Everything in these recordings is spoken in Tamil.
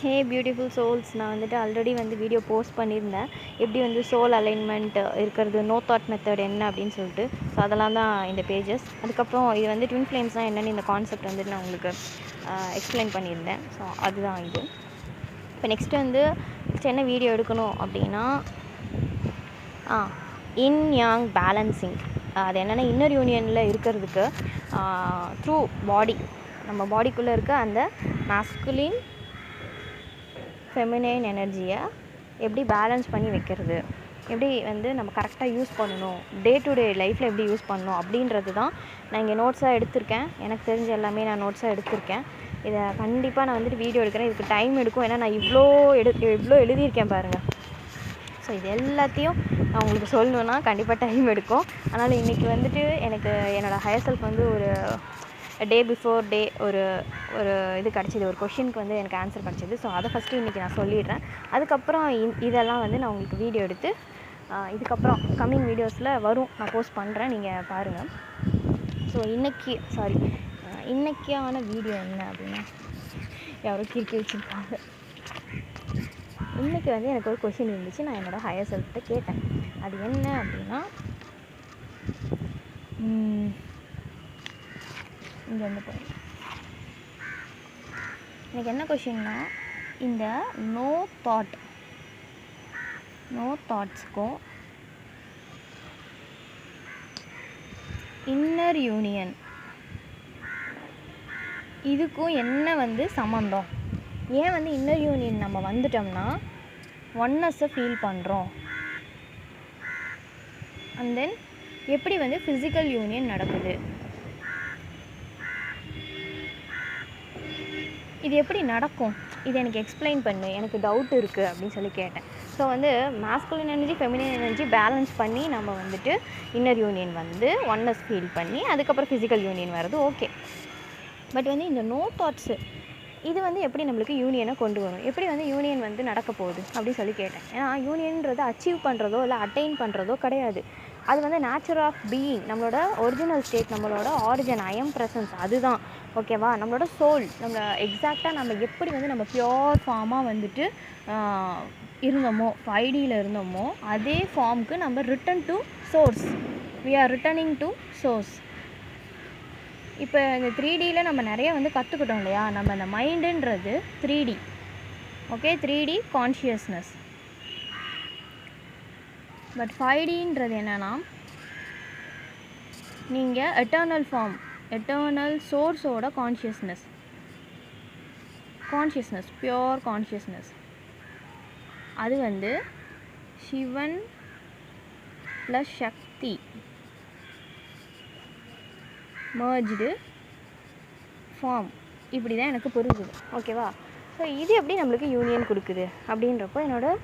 ஹே பியூட்டிஃபுல் சோல்ஸ், நான் வந்துட்டு ஆல்ரெடி வீடியோ போஸ்ட் பண்ணியிருந்தேன். எப்படி சோல் அலைன்மெண்ட் இருக்கிறது, நோ தாட் மெத்தட் என்ன அப்படின்னு சொல்லிட்டு. ஸோ அதெல்லாம் தான் இந்த பேஜஸ். அதுக்கப்புறம் இது ட்வின் ஃப்ளேம்ஸ்னால் என்னென்னு இந்த கான்செப்ட் நான் உங்களுக்கு எக்ஸ்பிளைன் பண்ணியிருந்தேன். ஸோ அதுதான் இது. இப்போ நெக்ஸ்ட்டு என்ன வீடியோ எடுக்கணும் அப்படின்னா இன் யாங் பேலன்சிங். அது என்னென்னா இன்னர் யூனியனில் இருக்கிறதுக்கு த்ரூ பாடி, நம்ம பாடிக்குள்ளே இருக்க அந்த மாஸ்குலின் ஃபெமினைன் எனர்ஜியை எப்படி பேலன்ஸ் பண்ணி வைக்கிறது, எப்படி நம்ம கரெக்டாக யூஸ் பண்ணணும், டே டு டே லைஃப்பில் எப்படி யூஸ் பண்ணணும் அப்படின்றது தான் நான் இங்கே நோட்ஸாக எடுத்திருக்கேன். எனக்கு தெரிஞ்ச எல்லாமே நான் நோட்ஸாக எடுத்திருக்கேன். இதை கண்டிப்பாக நான் வீடியோ எடுக்கிறேன். இதுக்கு டைம் எடுக்கும், ஏன்னா நான் இவ்வளோ எழுதியிருக்கேன் பாருங்கள். ஸோ இது எல்லாத்தையும் நான் உங்களுக்கு சொல்லணுன்னா கண்டிப்பாக டைம் எடுக்கும். அதனால் இன்றைக்கி எனக்கு என்னோடய ஹையர் செல்ஃப் ஒரு டே பிஃபோர் டே ஒரு இது கிடச்சிது, ஒரு கொஷினுக்கு எனக்கு ஆன்சர் கிடச்சிது. ஸோ அதை ஃபஸ்ட்டு இன்றைக்கி நான் சொல்லிடுறேன். அதுக்கப்புறம் இதெல்லாம் நான் உங்களுக்கு வீடியோ எடுத்து இதுக்கப்புறம் கம்மிங் வீடியோஸில் வரும், நான் போஸ்ட் பண்ணுறேன், நீங்கள் பாருங்கள். ஸோ இன்றைக்கான வீடியோ என்ன அப்படின்னா, யாரோ கிறுக்கி வச்சுருக்காங்க. இன்றைக்கி எனக்கு ஒரு கொஷின் இருந்துச்சு, நான் என்னோடய ஹையர் செல்ஃப்கிட்ட கேட்டேன். அது என்ன அப்படின்னா, இங்கே போய் எனக்கு என்ன கொஷின்னா, இந்த நோ தாட்ஸ்க்கும் இன்னர் யூனியன் இதுக்கும் என்ன சம்மந்தம்? ஏன் இன்னர் யூனியன் நம்ம வந்துட்டோம்னா ஒன்னஸை ஃபீல் பண்ணுறோம், அண்ட் தென் எப்படி ஃபிசிக்கல் யூனியன் நடக்குது, இது எப்படி நடக்கும், இது எனக்கு எக்ஸ்பிளைன் பண்ணு, எனக்கு டவுட் இருக்குது அப்படின்னு சொல்லி கேட்டேன். So masculine energy feminine energy balance பண்ணி நம்ம இன்னர் யூனியன் ஒன்னஸ் ஃபீல் பண்ணி அதுக்கப்புறம் ஃபிசிக்கல் யூனியன் வர்றது ஓகே. பட் இந்த நோ தாட்ஸு இது எப்படி நம்மளுக்கு யூனியனை கொண்டு வரும், எப்படி யூனியன் நடக்க போகுது அப்படின்னு சொல்லி கேட்டேன். ஏன்னா யூனியன்றது அச்சீவ் பண்ணுறதோ இல்லை அட்டைன் பண்ணுறதோ கிடையாது. அது நேச்சர் ஆஃப் பீயிங், நம்மளோட ஒரிஜினல் ஸ்டேட், நம்மளோட ஆரிஜின், ஐஎம் ப்ரெசன்ஸ், அதுதான் ஓகேவா. நம்மளோட சோல், நம்ம எக்ஸாக்டாக நம்ம எப்படி நம்ம பியோர் ஃபார்மாக இருந்தோமோ, 5Dயில் இருந்தோமோ, அதே ஃபார்முக்கு நம்ம return to source, we are returning to source. இப்போ இந்த 3Dயில் நம்ம நிறைய கற்றுக்கிட்டோம் இல்லையா, நம்ம அந்த மைண்டுன்றது 3D, okay, 3D consciousness. But 5Dன்றது என்னென்னா, நீங்கள் எட்டர்னல் ஃபார்ம், எட்டர்னல் சோர்ஸோட கான்ஷியஸ்னஸ், பியோர் கான்ஷியஸ்னஸ். அது Sivan plus Shakti merged form, இப்படி தான் எனக்கு புரிஞ்சுது, ஓகேவா. ஸோ இது எப்படி நம்மளுக்கு யூனியன் கொடுக்குது அப்படின்றப்போ என்னோடய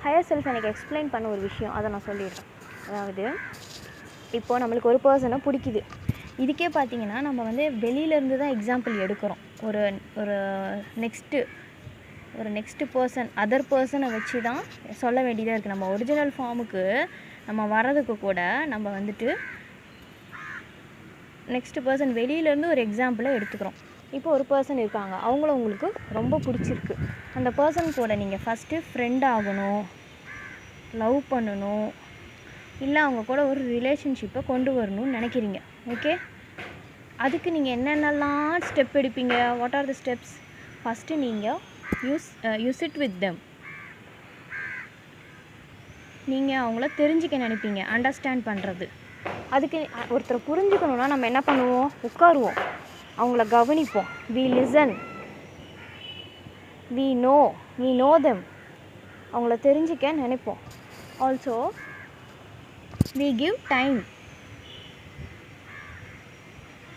ஹையர் செல்ஃப் எனக்கு எக்ஸ்பிளைன் பண்ண ஒரு விஷயம், அதை நான் சொல்லிடுறேன். அதாவது இப்போது நம்மளுக்கு ஒரு பர்சனை பிடிக்குது. இதுக்கே பார்த்திங்கன்னா நம்ம வெளியிலேருந்து தான் எக்ஸாம்பிள் எடுக்கிறோம். ஒரு நெக்ஸ்ட்டு பர்சன், அதர் பர்சனை வச்சு தான் சொல்ல வேண்டியதாக இருக்குது. நம்ம ஒரிஜினல் ஃபார்முக்கு நம்ம வர்றதுக்கு கூட நம்ம நெக்ஸ்ட்டு பர்சன் வெளியிலேருந்து ஒரு எக்ஸாம்பிளை எடுத்துக்கிறோம். இப்போ ஒரு பர்சன் இருக்காங்க, அவங்கள உங்களுக்கு ரொம்ப பிடிச்சிருக்கு. அந்த பர்சன் கூட நீங்கள் ஃபஸ்ட்டு ஃப்ரெண்ட் ஆகணும், லவ் பண்ணணும், இல்லை அவங்க கூட ஒரு ரிலேஷன்ஷிப்பை கொண்டு வரணும்னு நினைக்கிறீங்க, ஓகே. அதுக்கு நீங்கள் என்னென்னலாம் ஸ்டெப் எடுப்பீங்க? What are the steps? First நீங்கள் யூ சிட் வித் தெம். நீங்கள் அவங்கள தெரிஞ்சிக்க நினைப்பீங்க, அண்டர்ஸ்டாண்ட் பண்ணுறது. அதுக்கு ஒருத்தரை புரிஞ்சுக்கணுன்னா நம்ம என்ன பண்ணுவோம்? உட்காருவோம், அவங்கள கவனிப்போம். We listen, we know them. அவங்கள தெரிஞ்சிக்க நினைப்போம். ஆல்சோ வி கிவ்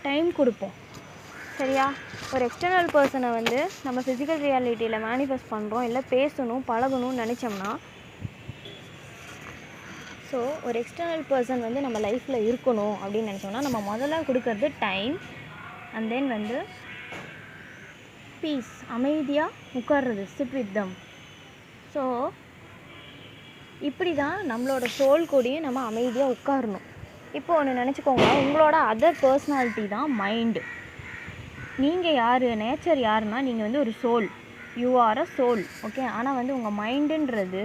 டைம் கொடுப்போம், சரியா. ஒரு எக்ஸ்டர்னல் பர்சனை நம்ம ஃபிசிக்கல் ரியாலிட்டியில் மேனிஃபெஸ்ட் பண்ணுறோம், இல்லை பேசணும், பழகணும்னு நினச்சோம்னா, ஸோ ஒரு எக்ஸ்டர்னல் பர்சன் நம்ம லைஃப்பில் இருக்கணும் அப்படின்னு நினச்சோம்னா நம்ம முதல்ல கொடுக்கறது டைம், அண்ட் தென் பீஸ், அமைதியாக உட்கார்றது, சிட் வித் தம். ஸோ இப்படி தான் நம்மளோட சோல் கூடயும் நம்ம அமைதியாக உட்காரணும். இப்போ ஒன்று நினச்சிக்கோங்க, உங்களோட அதர் பர்சனாலிட்டி தான் மைண்டு. நீங்கள் யார், நேச்சர் யாருன்னா நீங்கள் ஒரு soul. You are a soul. Okay, ஆனால் வந்து உங்கள் மைண்டுன்றது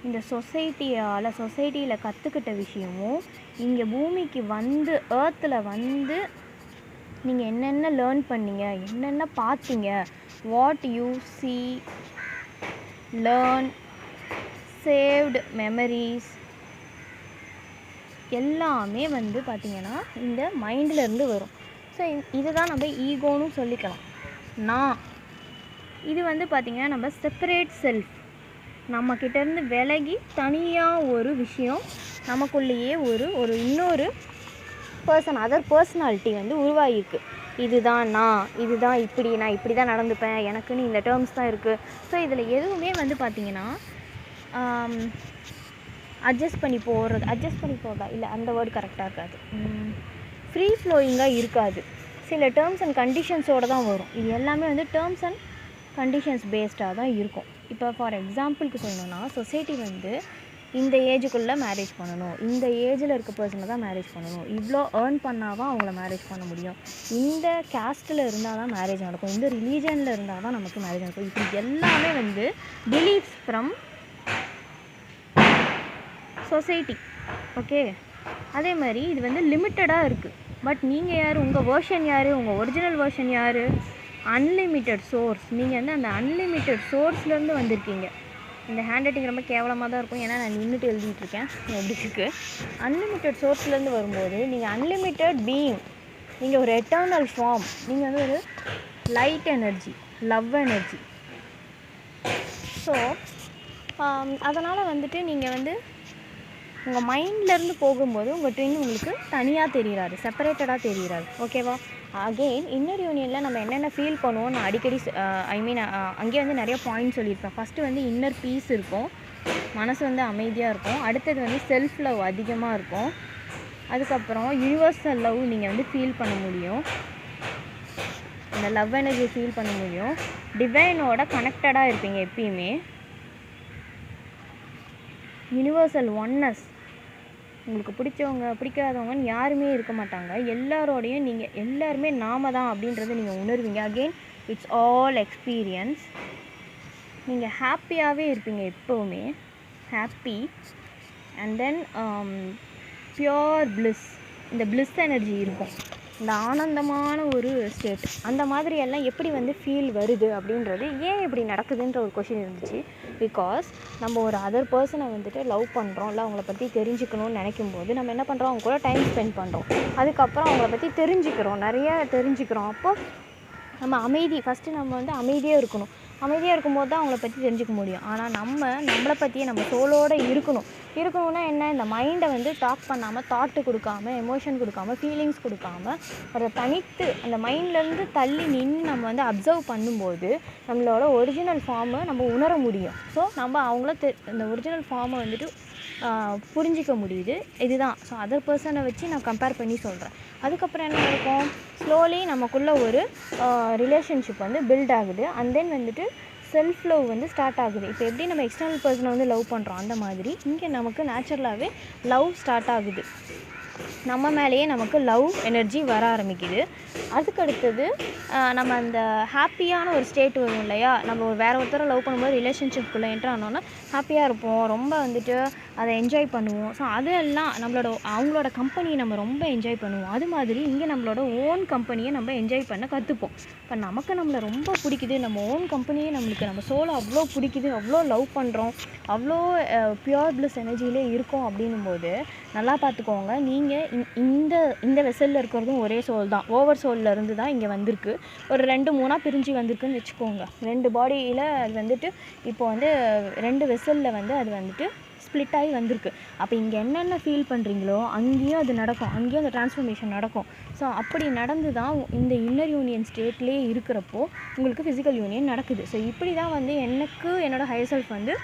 இந்த சொசைட்டியில் கற்றுக்கிட்ட விஷயமும் இங்கே பூமிக்கு வந்து ஏர்த்தில் வந்து நீங்கள் என்னென்ன லேர்ன் பண்ணீங்க, என்னென்ன பார்த்தீங்க, what you see, learn, saved memories எல்லாமே வந்து பார்த்திங்கன்னா இந்த மைண்டிலேருந்து வரும். ஸோ இதுதான் நம்ம ஈகோன்னு சொல்லிக்கலாம். நான் இது வந்து பார்த்திங்கன்னா நம்ம செப்பரேட் செல்ஃப், நம்மக்கிட்டேருந்து விலகி தனியாக ஒரு விஷயம் நமக்குள்ளேயே ஒரு இன்னொரு அதர் பர்சனாலிட்டி வந்து உருவாகிருக்கு. இதுதான் நான், இதுதான் நான் இப்படி தான் நடந்துப்பேன், எனக்குன்னு இந்த டேர்ம்ஸ் தான் இருக்குது. ஸோ இதில் எதுவுமே வந்து பார்த்திங்கன்னா அட்ஜஸ்ட் பண்ணி போகிறதா இல்லை, அந்த வேர்டு கரெக்டாக இருக்காது, ஃப்ரீ ஃப்ளோயிங்காக இருக்காது. சில டேர்ம்ஸ் அண்ட் கண்டிஷன்ஸோடு தான் வரும். இது எல்லாமே வந்து டேர்ம்ஸ் அண்ட் கண்டிஷன்ஸ் பேஸ்டாக தான் இருக்கும். இப்போ ஃபார் எக்ஸாம்பிளுக்கு சொல்லணுன்னா, சொசைட்டி வந்து இந்த ஏஜுக்குள்ளே மேரேஜ் பண்ணணும், இந்த ஏஜில் இருக்க பர்சனை தான் மேரேஜ் பண்ணணும், இவ்வளோ ஏர்ன் பண்ணால் தான் அவங்கள மேரேஜ் பண்ண முடியும், இந்த கேஸ்ட்டில் இருந்தால் தான் மேரேஜ் நடக்கும், இந்த ரிலீஜனில் இருந்தால் தான் நமக்கு மேரேஜ் நடக்கும். இது எல்லாமே வந்து பிலீஃப்ஸ் ஃப்ரம் சொசைட்டி. ஓகே, அதே மாதிரி இது வந்து லிமிட்டடாக இருக்குது. பட் நீங்கள் யார், உங்கள் வேர்ஷன் யார், உங்கள் ஒரிஜினல் வேர்ஷன் யார்? Unlimited source. நீங்கள் வந்து அந்த அன்லிமிட்டெட் சோர்ஸ்லேருந்து வந்திருக்கீங்க. இந்த ஹேண்ட் ரைட்டிங் ரொம்ப கேவலமாக தான் இருக்கும், ஏன்னா நான் நின்றுட்டு எழுதிட்டுருக்கேன் எப்படி இருக்குது. அன்லிமிட்டெட் சோர்ஸ்லேருந்து வரும்போது நீங்கள் அன்லிமிட்டெட் பீயிங், நீங்கள் ஒரு எட்டர்னல் ஃபார்ம், நீங்கள் வந்து ஒரு light energy, love energy. So அதனால் வந்துட்டு நீங்கள் வந்து உங்கள் மைண்ட்லேருந்து போகும்போது உங்கள் ட்வின் உங்களுக்கு தனியாக தெரிகிறாரு, செப்பரேட்டடாக தெரிகிறாரு. ஓகேவா? அகெயின் இன்னர் யூனியனில் நம்ம என்னென்ன ஃபீல் பண்ணுவோம் நான் அடிக்கடி அங்கேயே வந்து நிறைய பாயிண்ட் சொல்லியிருப்பேன். ஃபஸ்ட்டு வந்து இன்னர் பீஸ் இருக்கும், மனசு வந்து அமைதியாக இருக்கும். அடுத்தது வந்து செல்ஃப் லவ் அதிகமாக இருக்கும். அதுக்கப்புறம் யூனிவர்சல் லவ் நீங்கள் வந்து ஃபீல் பண்ண முடியும், இந்த லவ் எனர்ஜி ஃபீல் பண்ண முடியும். டிவைனோட கனெக்டடாக இருப்பீங்க எப்பயுமே. யுனிவர்சல் ஒன்னஸ், உங்களுக்கு பிடிச்சவங்க பிடிக்காதவங்கன்னு யாருமே இருக்க மாட்டாங்க. எல்லாரோடையும் நீங்கள் எல்லாருமே நாம தான் அப்படின்றத நீங்கள் உணர்வீங்க. Again it's all experience. நீங்கள் ஹாப்பியாகவே இருப்பீங்க எப்போவுமே, happy. And then pure bliss, இந்த பிளிஸ் எனர்ஜி இருக்கும், இந்த ஆனந்தமான ஒரு ஸ்டேட். அந்த மாதிரி எல்லாம் எப்படி வந்து ஃபீல் வருது அப்படின்றது, ஏன் இப்படி நடக்குதுன்ற ஒரு கொஷின் இருந்துச்சு. பிகாஸ் நம்ம ஒரு அதர் பர்சனை வந்துட்டு லவ் பண்ணுறோம், இல்லை அவங்கள பற்றி தெரிஞ்சுக்கணும்னு நினைக்கும் போது நம்ம என்ன பண்ணுறோம், அவங்க கூட டைம் ஸ்பெண்ட் பண்ணுறோம். அதுக்கப்புறம் அவங்கள பற்றி நிறைய தெரிஞ்சுக்கிறோம். அப்போ நம்ம ஃபஸ்ட்டு நம்ம வந்து அமைதியாக இருக்கணும். அமைதியாக இருக்கும்போது தான் அவங்கள பற்றி தெரிஞ்சுக்க முடியும். ஆனால் நம்மளை பற்றியே நம்ம சோலோடு இருக்கணும்னா என்ன, இந்த மைண்டை வந்து டாக் பண்ணாமல், தாட்டு கொடுக்காம, எமோஷன் கொடுக்காம, ஃபீலிங்ஸ் கொடுக்காம, அதை தனித்து அந்த மைண்ட்லேருந்து தள்ளி நின்று நம்ம வந்து அப்சர்வ் பண்ணும்போது நம்மளோட ஒரிஜினல் ஃபார்மை நம்ம உணர முடியும். ஸோ நம்ம அவங்கள இந்த ஒரிஜினல் ஃபார்மை வந்துட்டு புரிஞ்சிக்க முடியுது. இதுதான். ஸோ அதர் பர்சனை வச்சு நான் கம்பேர் பண்ணி சொல்கிறேன். அதுக்கப்புறம் என்ன இருக்கும், ஸ்லோலி நமக்குள்ளே ஒரு ரிலேஷன்ஷிப் வந்து பில்ட் ஆகுது. அண்ட் தென் வந்துட்டு செல்ஃப் லவ் வந்து ஸ்டார்ட் ஆகுது. இப்போ எப்படி நம்ம எக்ஸ்டர்னல் பர்சனை வந்து லவ் பண்ணுறோம், அந்த மாதிரி இங்கே நமக்கு நேச்சுரலாகவே லவ் ஸ்டார்ட் ஆகுது. நம்ம மேலேயே நமக்கு லவ் எனர்ஜி வர ஆரம்பிக்குது. அதுக்கடுத்தது நம்ம அந்த ஹாப்பியான ஒரு ஸ்டேட் வரும் இல்லையா, நம்ம வேறு ஒருத்தரை லவ் பண்ணும்போது ரிலேஷன்ஷிப்குள்ளே என்ட்ரு ஆனோன்னா ஹாப்பியாக இருப்போம், ரொம்ப வந்துட்டு அதை என்ஜாய் பண்ணுவோம். ஸோ அதெல்லாம் அவங்களோட கம்பெனியை நம்ம ரொம்ப என்ஜாய் பண்ணுவோம். அது மாதிரி இங்கே நம்மளோட ஓன் கம்பெனியை நம்ம என்ஜாய் பண்ண கற்றுப்போம். இப்போ நமக்கு நம்மளை ரொம்ப பிடிக்குது, நம்ம ஓன் கம்பெனியே நம்ம சோலை அவ்வளோ பிடிக்குது, அவ்வளோ லவ் பண்ணுறோம், அவ்வளோ பியூர் பிளிஸ் எனர்ஜியிலே இருக்கோம். அப்படின்னும்போது நல்லா பார்த்துக்கோங்க, நீங்கள் இந்த வெசலில் இருக்கிறதும் ஒரே சோல் தான், ஓவர் சோலில் இருந்து தான் இங்கே வந்திருக்கு. ஒரு 2-3 பிரிஞ்சு வந்திருக்குன்னு வச்சுக்கோங்க. 2 பாடியில் அது வந்துட்டு இப்போ வந்து 2 வெசலில் வந்து அது வந்துட்டு ஸ்ப்ளிட் ஆகி வந்திருக்கு. அப்போ இங்கே என்னென்ன ஃபீல் பண்ணுறீங்களோ அங்கேயும் அது நடக்கும், அங்கேயும் அந்த ட்ரான்ஸ்ஃபர்மேஷன் நடக்கும். ஸோ அப்படி நடந்து தான் இந்த இன்னர் யூனியன் ஸ்டேட்லேயே இருக்கிறப்போ உங்களுக்கு ஃபிசிக்கல் யூனியன் நடக்குது. ஸோ இப்படி தான் வந்து என்னோடய ஹையர் செல்ஃப் வந்து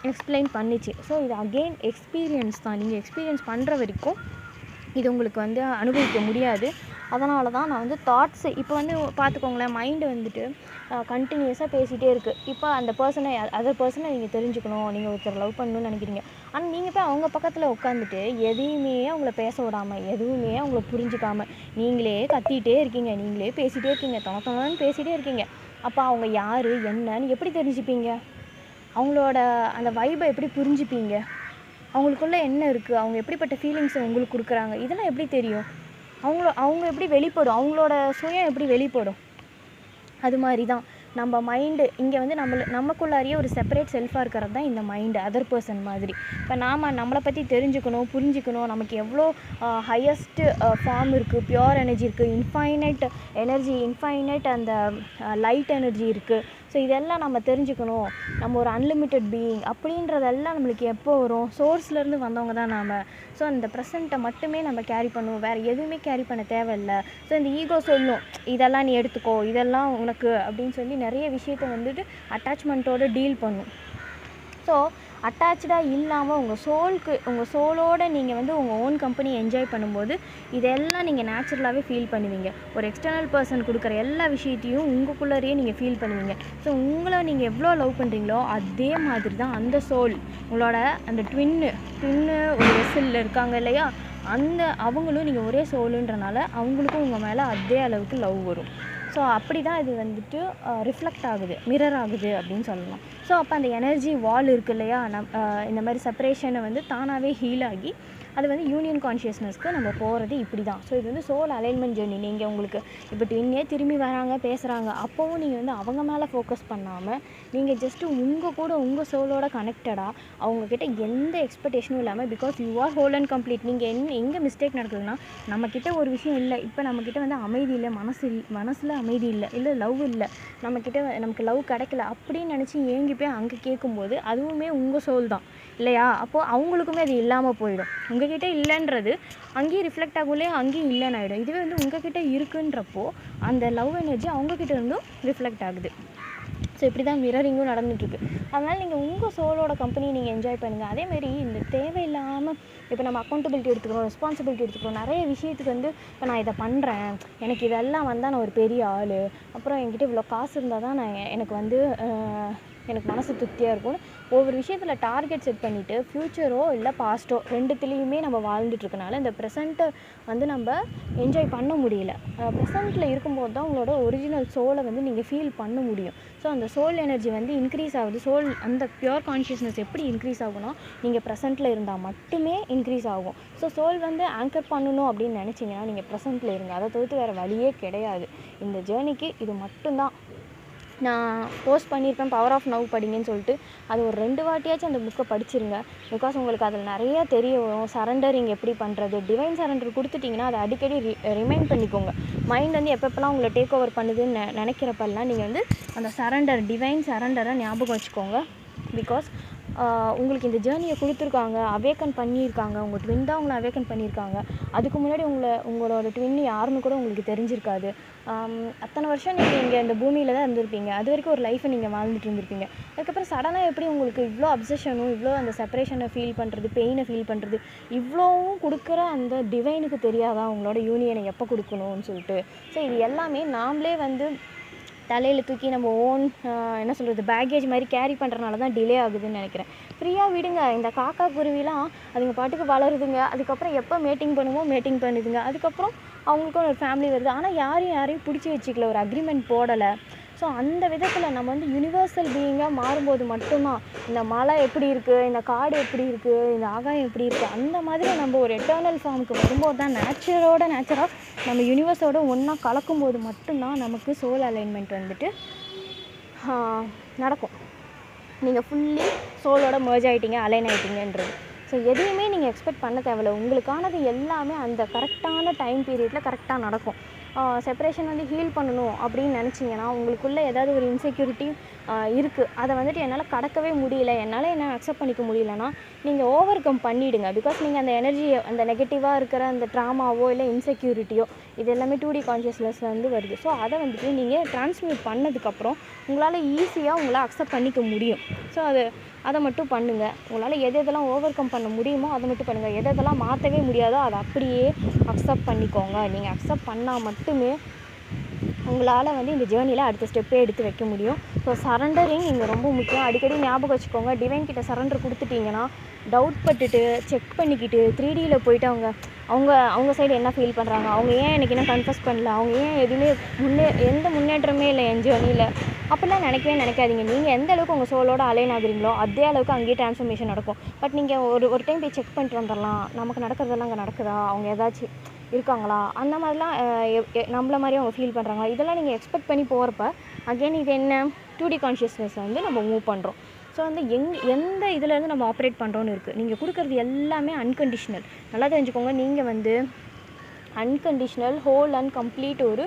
எக்ஸ்பிளைன் பண்ணிச்சு. ஸோ இது அகெயின் எக்ஸ்பீரியன்ஸ் தான். நீங்கள் எக்ஸ்பீரியன்ஸ் பண்ணுற வரைக்கும் இது உங்களுக்கு வந்து அனுபவிக்க முடியாது. அதனால தான் நான் வந்து தாட்ஸு இப்போ வந்து பார்த்துக்கோங்களேன், மைண்டு வந்துட்டு கண்டினியூஸாக பேசிகிட்டே இருக்குது. இப்போ அந்த அதர் பர்சனை நீங்கள் தெரிஞ்சுக்கணும், நீங்கள் ஒருத்தர் லவ் பண்ணணும்னு நினைக்கிறீங்க. ஆனால் நீங்கள் போய் அவங்க பக்கத்தில் உட்காந்துட்டு எதையுமே அவங்கள பேச விடாமல், எதுவுமே அவங்கள புரிஞ்சிக்காமல் நீங்களே கத்திகிட்டே இருக்கீங்க, நீங்களே பேசிகிட்டே இருக்கீங்க, தொணன்னு பேசிகிட்டே இருக்கீங்க. அப்போ அவங்க யார் என்னன்னு எப்படி தெரிஞ்சுப்பீங்க? அவங்களோட அந்த வைபை எப்படி புரிஞ்சுப்பீங்க? அவங்களுக்குள்ளே என்ன இருக்குது, அவங்க எப்படிப்பட்ட ஃபீலிங்ஸை உங்களுக்கு கொடுக்குறாங்க, இதெல்லாம் எப்படி தெரியும்? அவங்க எப்படி வெளிப்படும், அவங்களோட சுயம் எப்படி வெளிப்படும்? அது மாதிரி தான் நம்ம மைண்டு இங்கே வந்து நமக்குள்ளாரியே ஒரு செப்பரேட் செல்ஃபாக இருக்கிறது தான் இந்த மைண்டு, அதர் பர்சன் மாதிரி. இப்போ நம்மளை பற்றி தெரிஞ்சுக்கணும், புரிஞ்சுக்கணும், நமக்கு எவ்வளோ ஹையஸ்ட்டு ஃபார்ம் இருக்குது, பியோர் எனர்ஜி இருக்குது, இன்ஃபைனைட் எனர்ஜி, இன்ஃபைனைட் அந்த லைட் எனர்ஜி இருக்குது. ஸோ இதெல்லாம் நம்ம தெரிஞ்சுக்கணும். நம்ம ஒரு அன்லிமிட்டட் பீயிங் அப்படின்றதெல்லாம் நம்மளுக்கு எப்போ வரும்? சோர்ஸ்லேருந்து வந்தவங்க தான் நாம். ஸோ அந்த ப்ரெசண்ட்டை மட்டுமே நம்ம கேரி பண்ணுவோம், வேறு எதுவுமே கேரி பண்ண தேவையில்லை. ஸோ இந்த ஈகோ சொல்லும், இதெல்லாம் நீ எடுத்துக்கோ, இதெல்லாம் உனக்கு அப்படின்னு சொல்லி நிறைய விஷயத்தை வந்துட்டு அட்டாச்மெண்ட்டோடு டீல் பண்ணும். ஸோ அட்டாச்சாக இல்லாமல் உங்கள் சோலோடு நீங்கள் வந்து உங்கள் ஓன் கம்பெனி என்ஜாய் பண்ணும்போது இதெல்லாம் நீங்கள் நேச்சுரலாகவே ஃபீல் பண்ணுவீங்க. ஒரு எக்ஸ்டர்னல் பர்சன் கொடுக்குற எல்லா விஷயத்தையும் உங்களுக்குள்ளேயே நீங்கள் ஃபீல் பண்ணுவீங்க. ஸோ உங்களை நீங்கள் எவ்வளோ லவ் பண்ணுறீங்களோ அதே மாதிரி தான் அந்த சோல், உங்களோட அந்த ட்வின்னு ஒரு வெசலில் இருக்காங்க இல்லையா, அவங்களும் நீங்கள் ஒரே சோலுன்றனால அவங்களுக்கும் உங்கள் மேலே அதே அளவுக்கு லவ் வரும். ஸோ அப்படி தான் இது வந்துட்டு ரிஃப்ளெக்ட் ஆகுது, மிரர் ஆகுது அப்படின்னு சொல்லலாம். ஸோ அப்போ அந்த எனர்ஜி வால் இருக்குது இல்லையா, இந்த மாதிரி செப்பரேஷனை வந்து தானாகவே ஹீல் ஆகி அது வந்து யூனியன் கான்ஷியஸ்னஸ்க்கு நம்ம போகிறது இப்படி தான். ஸோ இது வந்து சோல் அலைன்மெண்ட் ஜெர்னி. நீங்கள் உங்களுக்கு இப்போ ட்வின்னே திரும்பி வராங்க, பேசுகிறாங்க, அப்போவும் நீங்கள் வந்து அவங்க மேலே ஃபோக்கஸ் பண்ணாமல் நீங்கள் ஜஸ்ட்டு உங்கள் சோலோட கனெக்டடாக அவங்கக்கிட்ட எந்த எக்ஸ்பெக்டேஷனும் இல்லாமல், because you are whole and complete. நீங்கள் எங்கே மிஸ்டேக் நடக்குதுன்னா, நம்மக்கிட்ட ஒரு விஷயம் இல்லை, இப்போ நம்மக்கிட்ட வந்து அமைதி இல்லை, மனசில் அமைதி இல்லை லவ் இல்லை, நமக்கு லவ் கிடைக்கல அப்படின்னு நினச்சி ஏங்கி போய் அங்கே கேட்கும்போது அதுவுமே உங்கள் சோல் தான் இல்லையா? அப்போது அவங்களுக்குமே அது இல்லாமல் போயிடும். உங்ககிட்ட இல்லைன்றது அங்கேயும் ரிஃப்ளெக்ட் ஆகும்லே, அங்கேயும் இல்லைன்னு ஆகிடும். இதுவே வந்து உங்ககிட்ட இருக்குன்றப்போ அந்த லவ் எனர்ஜி அவங்கக்கிட்ட இருந்தும் ரிஃப்ளெக்ட் ஆகுது. ஸோ இப்படி தான் மிரரிங்கும் நடந்துகிட்ருக்கு. அதனால் நீங்கள் உங்கள் சோலோட கம்பெனி நீங்கள் என்ஜாய் பண்ணுங்கள். அதேமாரி இந்த தேவையில்லாமல் இப்போ நம்ம அக்கௌண்டபிலிட்டி எடுத்துக்கிறோம், ரெஸ்பான்சிபிலிட்டி எடுத்துக்கிறோம், நிறைய விஷயத்துக்கு வந்து இப்போ நான் இதை பண்ணுறேன், எனக்கு இதெல்லாம் வந்தால் நான் ஒரு பெரிய ஆள், அப்புறம் என்கிட்ட இவ்வளோ காசு இருந்தால் தான் எனக்கு வந்து எனக்கு மனசு திருப்தியாக இருக்கும்னு ஒவ்வொரு விஷயத்தில் டார்கெட் செட் பண்ணிவிட்டு ஃப்யூச்சரோ இல்லை பாஸ்ட்டோ ரெண்டுத்துலேயுமே நம்ம வாழ்ந்துட்டுருக்கனால இந்த ப்ரெசண்ட்டை வந்து நம்ம என்ஜாய் பண்ண முடியல. ப்ரெசண்ட்டில் இருக்கும்போது தான் உங்களோட ஒரிஜினல் சோலை வந்து நீங்கள் ஃபீல் பண்ண முடியும். ஸோ அந்த சோல் எனர்ஜி வந்து இன்க்ரீஸ் ஆகுது. அந்த பியூர் கான்ஷியஸ்னஸ் எப்படி இன்க்ரீஸ் ஆகும்னா, நீங்கள் ப்ரெசண்ட்டில் இருந்தால் மட்டுமே இன்க்ரீஸ் ஆகும். ஸோ சோல் வந்து ஆங்கர் பண்ணணும் அப்படின்னு நினச்சிங்கன்னா நீங்கள் ப்ரெசண்ட்டில் இருங்க. அதை தவிர்த்து வேறு வழியே கிடையாது. இந்த ஜேர்னிக்கு இது மட்டும்தான். நான் போஸ்ட் பண்ணியிருப்பேன், பவர் ஆஃப் நவ் படிங்கன்னு சொல்லிட்டு. அது ஒரு 2 வாட்டியாச்சும் அந்த புக்கை படிச்சிருங்க. பிகாஸ் உங்களுக்கு அதில் நிறையா தெரிய வரும். சரண்டரிங் எப்படி பண்ணுறது, டிவைன் சரண்டர் கொடுத்துட்டிங்கன்னா அதை அடிக்கடி ரிமைண்ட் பண்ணிக்கோங்க. மைண்ட் வந்து எப்பப்பெல்லாம் உங்களை டேக் ஓவர் பண்ணுதுன்னு நினைக்கிறப்பெல்லாம் நீங்கள் வந்து அந்த டிவைன் சரண்டரை ஞாபகம் வச்சுக்கோங்க. பிகாஸ் உங்களுக்கு இந்த ஜேர்னியை கொடுத்துருக்காங்க, அவேக்கன் பண்ணியிருக்காங்க, உங்கள் ட்வின் தான் உங்களை அவேக்கன் பண்ணியிருக்காங்க. அதுக்கு முன்னாடி உங்களோட ட்வின் யாருன்னு கூட உங்களுக்கு தெரிஞ்சிருக்காது. அத்தனை வருஷம் நீங்கள் இங்கே இந்த பூமியில் தான் இருந்திருப்பீங்க. அது வரைக்கும் ஒரு லைஃப்பை நீங்கள் வாழ்ந்துட்டு இருந்திருப்பீங்க. அதுக்கப்புறம் சடனாக எப்படி உங்களுக்கு இவ்வளோ அப்சஷனும், இவ்வளோ அந்த செப்பரேஷனை ஃபீல் பண்ணுறது, பெயினை ஃபீல் பண்ணுறது, இவ்வளோவும் கொடுக்குற அந்த டிவைனுக்கு தெரியாதான் உங்களோட யூனியனை எப்போ கொடுக்கணும்னு சொல்லிட்டு. ஸோ இது எல்லாமே நாமளே வந்து தலையில் தூக்கி நம்ம ஓன் என்ன சொல்கிறது பேக்கேஜ் மாதிரி கேரி பண்ணுறனால தான் டிலே ஆகுதுன்னு நினைக்கிறேன். ஃப்ரீயாக விடுங்க. இந்த காக்கா குருவிலாம் அதுங்க பாட்டுக்கு வளருதுங்க. அதுக்கப்புறம் எப்போ மேட்டிங் பண்ணுதுங்க. அதுக்கப்புறம் அவங்களுக்கும் ஒரு ஃபேமிலி வருது. ஆனால் யாரையும் பிடிச்சி வச்சுக்கல, ஒரு அக்ரிமெண்ட் போடலை. ஸோ அந்த விதத்தில் நம்ம வந்து யுனிவர்சல் பீயிங்காக மாறும்போது மட்டும்தான் இந்த மலை எப்படி இருக்குது, இந்த காடு எப்படி இருக்குது, இந்த ஆகாயம் எப்படி இருக்குது, அந்த மாதிரி நம்ம ஒரு எட்டர்னல் ஃபார்முக்கு வரும்போது தான் நேச்சராக நம்ம யூனிவர்ஸோடு ஒன்றா கலக்கும்போது மட்டும்தான் நமக்கு சோல் அலைன்மெண்ட் வந்துட்டு நடக்கும். நீங்கள் ஃபுல்லி சோலோட மெர்ஜ் ஆகிட்டீங்க, அலைன் ஆகிட்டீங்கன்றது. ஸோ எதையுமே நீங்கள் எக்ஸ்பெக்ட் பண்ண தேவையில்லை. உங்களுக்கானது எல்லாமே அந்த கரெக்டான டைம் பீரியடில் கரெக்டாக நடக்கும். செப்பரேஷன் வந்து ஹீல் பண்ணணும் அப்படின்னு நினச்சிங்கன்னா, உங்களுக்குள்ளே ஏதாவது ஒரு இன்செக்யூரிட்டி இருக்குது, அதை வந்துட்டு என்னால் கடக்கவே முடியல, என்னால் என்ன அக்செப்ட் பண்ணிக்க முடியலன்னா நீங்கள் ஓவர் கம் பண்ணிவிடுங்க. பிகாஸ் நீங்கள் அந்த எனர்ஜியை, அந்த நெகட்டிவாக இருக்கிற அந்த ட்ராமாவோ இல்லை இன்செக்யூரிட்டியோ, இது எல்லாமே 2D கான்ஷியஸ்னஸ்ல வந்து வருது. ஸோ அதை வந்துட்டு நீங்கள் ட்ரான்ஸ்மியூட் பண்ணதுக்கப்புறம் உங்களால் ஈஸியாக உங்களை அக்செப்ட் பண்ணிக்க முடியும். ஸோ அதை மட்டும் பண்ணுங்கள். உங்களால் எதெல்லாம் ஓவர் கம் பண்ண முடியுமோ அதை மட்டும் பண்ணுங்கள். எதெல்லாம் மாற்றவே முடியாதோ அதை அப்படியே அக்செப்ட் பண்ணிக்கோங்க. நீங்கள் அக்செப்ட் பண்ணால் மட்டுமே உங்களால் வந்து இந்த ஜேர்னியில் அடுத்த ஸ்டெப்பே எடுத்து வைக்க முடியும். ஸோ சரண்டரிங் இங்கே ரொம்ப முக்கியம். அடிக்கடி ஞாபகம் வச்சுக்கோங்க. டிவைன் கிட்ட சரண்டர் கொடுத்துட்டிங்கன்னா டவுட் பட்டுட்டு செக் பண்ணிக்கிட்டு 3Dயில் போயிட்டு அவங்க சைடு என்ன ஃபீல் பண்ணுறாங்க, அவங்க ஏன் எனக்கு இன்னும் கன்ஃபஸ் பண்ணல, அவங்க ஏன் எதுவுமே எந்த முன்னேற்றமே இல்லை என் ஜேர்னியில், அப்படிலாம் நினைக்காதீங்க. நீங்கள் எந்த அளவுக்கு உங்கள் சோலோட அலைன் ஆகுறீங்களோ அதே அளவுக்கு அங்கேயே ட்ரான்ஸ்ஃபர்மேஷன் நடக்கும். பட் நீங்கள் ஒரு டைம் போய் செக் பண்ணிட்டு வந்துடலாம். நமக்கு நடக்கிறதெல்லாம் அங்கே நடக்குதா, அவங்க ஏதாச்சும் இருக்காங்களா, அந்த மாதிரிலாம் நம்மள மாதிரி அவங்க ஃபீல் பண்ணுறாங்களா, இதெல்லாம் நீங்கள் எக்ஸ்பெக்ட் பண்ணி போகிறப்ப அகெயின் இது என்ன 2D கான்ஷியஸ்னஸ் வந்து நம்ம மூவ் பண்ணுறோம். ஸோ வந்து எந்த இதுலேருந்து நம்ம ஆப்ரேட் பண்ணுறோன்னு இருக்குது. நீங்கள் கொடுக்குறது எல்லாமே அன்கண்டிஷ்னல். நல்லா தெரிஞ்சுக்கோங்க. நீங்கள் வந்து அன்கண்டிஷ்னல் ஹோல் அண்ட் கம்ப்ளீட் ஒரு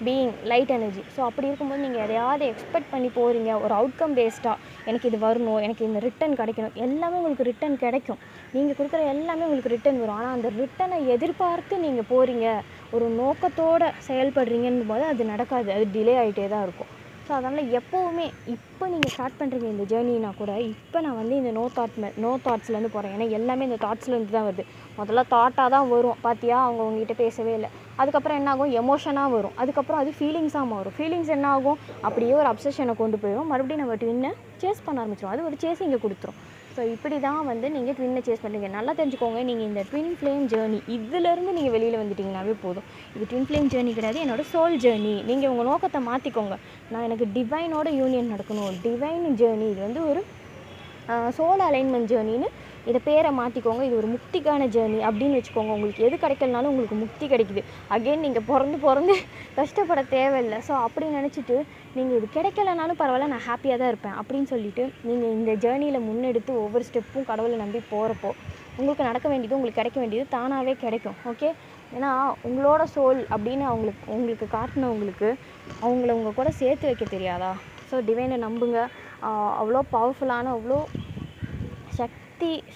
பீயிங், லைட் எனர்ஜி. ஸோ அப்படி இருக்கும்போது நீங்கள் எதையாவது எக்ஸ்பெக்ட் பண்ணி போகிறீங்க, ஒரு அவுட்கம் பேஸ்டாக எனக்கு இது வரணும், எனக்கு இந்த ரிட்டன் கிடைக்கணும், எல்லாமே உங்களுக்கு ரிட்டன் கிடைக்கும். நீங்கள் கொடுக்குற எல்லாமே உங்களுக்கு ரிட்டன் வரும். ஆனால் அந்த ரிட்டனை எதிர்பார்த்து நீங்கள் போகிறீங்க, ஒரு நோக்கத்தோடு செயல்படுறீங்கன்னு போது அது நடக்காது. அது டிலே ஆகிட்டே தான் இருக்கும். ஸோ அதனால் எப்போவுமே இப்போ நீங்கள் ஸ்டார்ட் பண்ணுறீங்க இந்த ஜேர்னினா கூட, இப்போ நான் வந்து இந்த நோ தாட்ஸ்லேருந்து போகிறேன். ஏன்னா எல்லாமே இந்த தாட்ஸ்லேருந்து தான் வருது. முதல்ல தாட்டாக தான் வரும். பார்த்தியா, அவங்க உங்ககிட்ட பேசவே இல்லை. அதுக்கப்புறம் என்ன ஆகும், எமோஷனாக வரும். அதுக்கப்புறம் அது ஃபீலிங்ஸாக மாறும். ஃபீலிங்ஸ் என்ன ஆகும், அப்படியே ஒரு அப்சஷனை கொண்டு போயிடும். மறுபடியும் நம்ம ட்வின்னை சேஸ் பண்ண ஆரம்பிச்சிடும். அது ஒரு சேஸிங்கை கொடுத்துரும். ஸோ இப்படி தான் வந்து நீங்கள் ட்வின்னை சேஸ் பண்ணுறீங்க. நல்லா தெரிஞ்சுக்கோங்க. நீங்கள் இந்த ட்வின் ஃப்ளேம் ஜேர்னி இதிலேருந்து நீங்கள் வெளியில் வந்துட்டிங்கனாவே போதும். இது ட்வின் ஃப்ளேம் ஜேர்னி கிடையாது, என்னோடய சோல் ஜேர்னி. நீங்கள் உங்கள் நோக்கத்தை மாற்றிக்கோங்க. நான் எனக்கு டிவைனோட யூனியன் நடக்கணும், டிவைன் ஜேர்னி. இது வந்து ஒரு சோல் அலைன்மெண்ட் ஜேர்னின்னு இதை பேரை மாற்றிக்கோங்க. இது ஒரு முக்திக்கான ஜேர்னி அப்படின்னு வச்சுக்கோங்க. உங்களுக்கு எது கிடைக்கலனாலும் உங்களுக்கு முக்தி கிடைக்குது. அகெயின் நீங்கள் பிறந்து கஷ்டப்பட தேவையில்லை. ஸோ அப்படி நினச்சிட்டு நீங்கள் இது கிடைக்கலனாலும் பரவாயில்ல, நான் ஹாப்பியாக தான் இருப்பேன் அப்படின்னு சொல்லிவிட்டு நீங்கள் இந்த ஜேர்னியில் முன்னெடுத்து ஒவ்வொரு ஸ்டெப்பும் கடவுளை நம்பி போகிறப்போ உங்களுக்கு நடக்க வேண்டியது, உங்களுக்கு கிடைக்க வேண்டியது தானாகவே கிடைக்கும். ஓகே. ஏன்னா உங்களோட சோல் அப்படின்னு உங்களுக்கு காட்டினவங்களுக்கு அவங்கள உங்கள் கூட சேர்த்து வைக்க தெரியாதா? ஸோ டிவைனை நம்புங்க. அவ்வளோ பவர்ஃபுல்லான, அவ்வளோ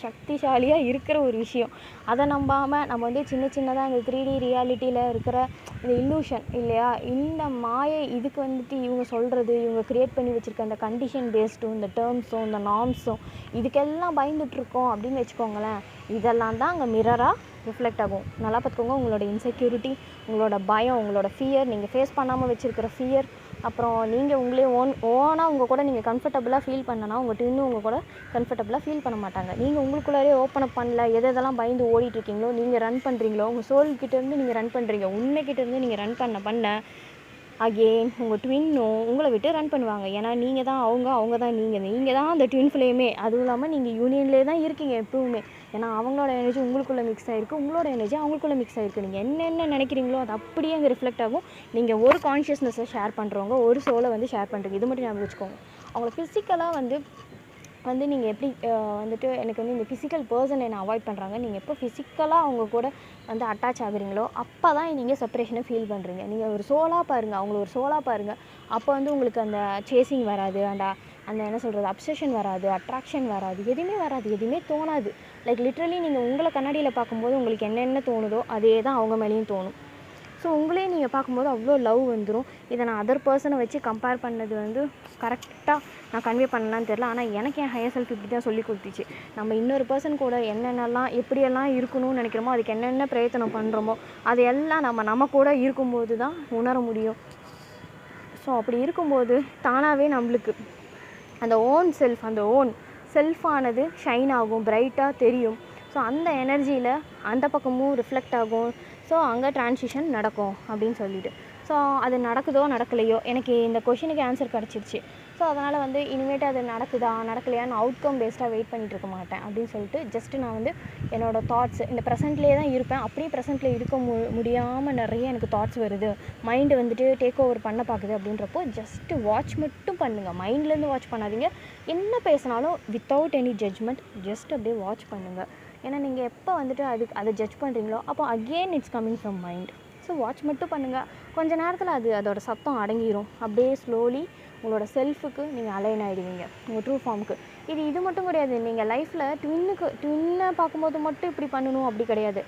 சக்திசாலியாக இருக்கிற ஒரு விஷயம். அதை நம்பாமல் நம்ம வந்து சின்னதாக இந்த 3D ரியாலிட்டியில் இருக்கிற இந்த இல்லூஷன் இல்லையா, இந்த மாயை, இதுக்கு வந்துட்டு இவங்க சொல்கிறது, இவங்க க்ரியேட் பண்ணி வச்சுருக்க அந்த கண்டிஷன் பேஸ்டும், இந்த டேர்ம்ஸும், இந்த நார்ம்ஸும், இதுக்கெல்லாம் பயந்துட்டுருக்கோம் அப்படின்னு வச்சுக்கோங்களேன். இதெல்லாம் தான் அங்கே மிரராக ரிஃப்ளெக்ட் ஆகும். நல்லா பார்த்துக்கோங்க. உங்களோட இன்செக்யூரிட்டி, உங்களோட பயம், உங்களோட ஃபியர், நீங்கள் ஃபேஸ் பண்ணாமல் வச்சுருக்கிற ஃபியர், அப்புறம் நீங்கள் உங்களே ஓனாக உங்கள் கூட நீங்கள் கம்ஃபர்டபுளாக ஃபீல் பண்ணனா உங்கள் இன்னும் உங்கள் கூட கம்ஃபர்டபுளாக ஃபீல் பண்ண மாட்டாங்க. நீங்கள் உங்களுக்குள்ளாரே ஓப்பன் அப் பண்ணல, எதெல்லாம் பயந்து ஓடிட்டுருக்கீங்களோ, நீங்கள் ரன் பண்ணுறீங்களோ, உங்கள் சோல்கிட்டேருந்து நீங்கள் ரன் பண்ணுறீங்க, உண்மைக்கிட்டேருந்து நீங்கள் ரன் பண்ண அகெயின் உங்கள் ட்வின்னும் உங்களை விட்டு ரன் பண்ணுவாங்க. ஏன்னா நீங்கள் தான் அவங்க தான் நீங்கள் தான் அந்த ட்வின் ஃப்ளேமே. அதுவும் இல்லாமல் நீங்கள் யூனியன்லேயே தான் இருக்கீங்க எப்பவுமே. ஏன்னா அவங்களோட எனர்ஜி உங்களுக்குள்ளே மிக்ஸ் ஆகிருக்கு, உங்களோட எனர்ஜி அவங்களுக்குள்ளே மிக்ஸ் ஆகிருக்கு. நீங்கள் என்னென்ன நினைக்கிறீங்களோ அது அப்படியே அங்கே ரிஃப்ளெக்ட் ஆகும். நீங்கள் ஒரு கான்ஷியஸ்னஸை ஷேர் பண்ணுறவங்க, ஒரு சோலை வந்து ஷேர் பண்ணுறீங்க. இது மட்டும் ஞாபகம் வச்சுக்கோங்க. அவங்கள ஃபிசிக்கலாக வந்து நீங்கள் எப்படி வந்துட்டு எனக்கு வந்து இந்த ஃபிசிக்கல் பர்சன் என்னை அவாய்ட் பண்ணுறாங்க, நீங்கள் எப்போ ஃபிசிக்கலாக அவங்க கூட வந்து அட்டாச் ஆகுறீங்களோ அப்போ தான் நீங்கள் செப்பரேஷனை ஃபீல் பண்ணுறீங்க. நீங்கள் ஒரு சோலாக பாருங்கள், அவங்கள ஒரு சோலாக பாருங்கள். அப்போ வந்து உங்களுக்கு அந்த சேசிங் வராது, அந்த என்ன சொல்கிறது, அப்சஷன் வராது, அட்ராக்ஷன் வராது, எதுவுமே வராது, எதுவுமே தோணாது. லைக் லிட்ரலி நீங்கள் உங்களை கண்ணாடியில் பார்க்கும்போது உங்களுக்கு என்னென்ன தோணுதோ அதே தான் அவங்க மேலேயும் தோணும். ஸோ உங்களே நீங்கள் பார்க்கும்போது அவ்வளோ லவ் வந்துடும். இதை நான் அதர் பர்சனை வச்சு கம்பேர் பண்ணது வந்து கரெக்டாக நான் கன்வே பண்ணலான்னு தெரில. ஆனால் எனக்கு என் ஹையர் செல்ஃப் இப்படி தான் சொல்லி கொடுத்துச்சு. நம்ம இன்னொரு பர்சன் கூட என்னென்னலாம் எப்படியெல்லாம் இருக்கணும்னு நினைக்கிறோமோ, அதுக்கு என்னென்ன பிரயத்தனம் பண்ணுறோமோ அதையெல்லாம் நம்ம கூட இருக்கும்போது தான் உணர முடியும். ஸோ அப்படி இருக்கும்போது தானாகவே நம்மளுக்கு அந்த ஓன் செல்ஃபானது ஷைன் ஆகும், பிரைட்டாக தெரியும். ஸோ அந்த எனர்ஜியில் அந்த பக்கமும் ரிஃப்ளெக்ட் ஆகும். ஸோ அங்கே ட்ரான்சிஷன் நடக்கும் அப்படின்னு சொல்லிட்டு. ஸோ அது நடக்குதோ நடக்கலையோ, எனக்கு இந்த கொஷினுக்கு ஆன்சர் கிடச்சிருச்சு. ஸோ அதனால் வந்து இனிமேட்டு அது நடக்குதா நடக்கலையான்னு அவுட்கம் பேஸ்டாக வெயிட் பண்ணிகிட்டு இருக்க மாட்டேன் அப்படின்னு சொல்லிட்டு ஜஸ்ட்டு நான் வந்து என்னோடய தாட்ஸ் இந்த ப்ரெசென்ட்லேயே தான் இருப்பேன். அப்படியே ப்ரெசென்ட்டில் இருக்க முடியாமல் நிறைய எனக்கு தாட்ஸ் வருது, மைண்டு வந்துட்டு டேக் ஓவர் பண்ண பார்க்குது அப்படின்றப்போ ஜஸ்ட்டு வாட்ச் மட்டும் பண்ணுங்கள். மைண்ட்லேருந்து வாட்ச் பண்ணாதீங்க. என்ன பேசினாலும் வித்தவுட் எனி ஜட்ஜ்மெண்ட் ஜஸ்ட் அப்படியே வாட்ச் பண்ணுங்கள். ஏன்னா நீங்கள் எப்போ வந்துட்டு அதை ஜட்ஜ் பண்ணுறீங்களோ அப்போ again it's coming from mind. So watch மட்டும் பண்ணுங்கள். கொஞ்ச நேரத்தில் அதோட சத்தம் அடங்கிடும். அப்படியே ஸ்லோலி உங்களோட செல்ஃபுக்கு நீங்கள் அலைன் ஆகிடுவீங்க, உங்கள் ட்ரூ ஃபார்முக்கு. இது மட்டும் கிடையாது. நீங்கள் லைஃப்பில் ட்வின்னை பார்க்கும்போது மட்டும் இப்படி பண்ணணும் அப்படி கிடையாது.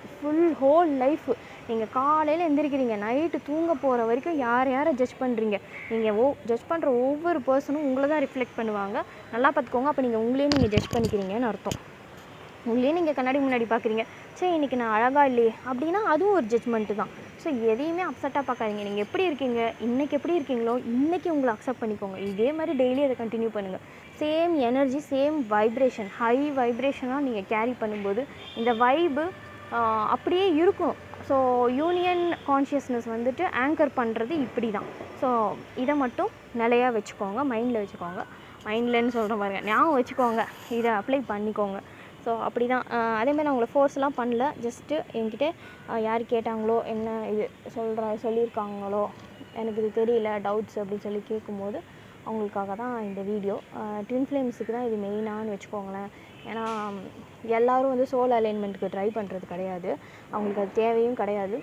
ஹோல் லைஃப் நீங்கள் காலையில் எந்திரிக்கிறீங்க, நைட்டு தூங்க போகிற வரைக்கும் யாரை ஜட்ஜ் பண்ணுறீங்க, நீங்கள் ஜட்ஜ் பண்ணுற ஒவ்வொரு பர்சனும் உங்களை தான் ரிஃப்ளெக்ட் பண்ணுவாங்க. நல்லா பார்த்துக்கோங்க. அப்போ நீங்கள் ஜட்ஜ் பண்ணிக்கிறீங்கன்னு அர்த்தம். உங்களே நீங்கள் கண்ணாடி முன்னாடி பார்க்குறீங்க, சரி இன்றைக்கி நான் அழகாக இல்லையே அப்படின்னா அதுவும் ஒரு ஜட்ஜ்மெண்ட்டு தான். ஸோ எதையுமே அப்செட்டாக பார்க்காதீங்க. நீங்கள் எப்படி இருக்கீங்க, இன்றைக்கி எப்படி இருக்கீங்களோ இன்றைக்கி உங்களை அக்செப்ட் பண்ணிக்கோங்க. இதே மாதிரி டெய்லி அதை கண்டினியூ பண்ணுங்கள். Same energy, same vibration, high வைப்ரேஷனாக நீங்கள் கேரி பண்ணும்போது இந்த வைப்பு அப்படியே இருக்கும். ஸோ யூனியன் கான்ஷியஸ்னஸ் வந்துட்டு ஆங்கர் பண்ணுறது இப்படி தான். ஸோ இதை மட்டும் நிலையாக வச்சுக்கோங்க, மைண்டில் வச்சுக்கோங்க. மைண்ட்லன்னு சொல்கிற பாருங்க, ஞாபகம் வச்சுக்கோங்க, இதை அப்ளை பண்ணிக்கோங்க. ஸோ அப்படி தான். அதேமாதிரி நான் உங்களை ஃபோர்ஸ்லாம் பண்ணல. ஜஸ்ட்டு என்கிட்ட யார் கேட்டாங்களோ, என்ன இது சொல்லியிருக்காங்களோ, எனக்கு இது தெரியல, டவுட்ஸ் அப்படின்னு சொல்லி கேட்கும்போது அவங்களுக்காக தான் இந்த வீடியோ. ட்வின் ஃப்ளேம்ஸுக்கு தான் இது மெயினானு வச்சுக்கோங்களேன். ஏன்னா எல்லோரும் வந்து சோல் அலைன்மெண்ட்டுக்கு ட்ரை பண்ணுறது கிடையாது, அவங்களுக்கு அது தேவையும் கிடையாது.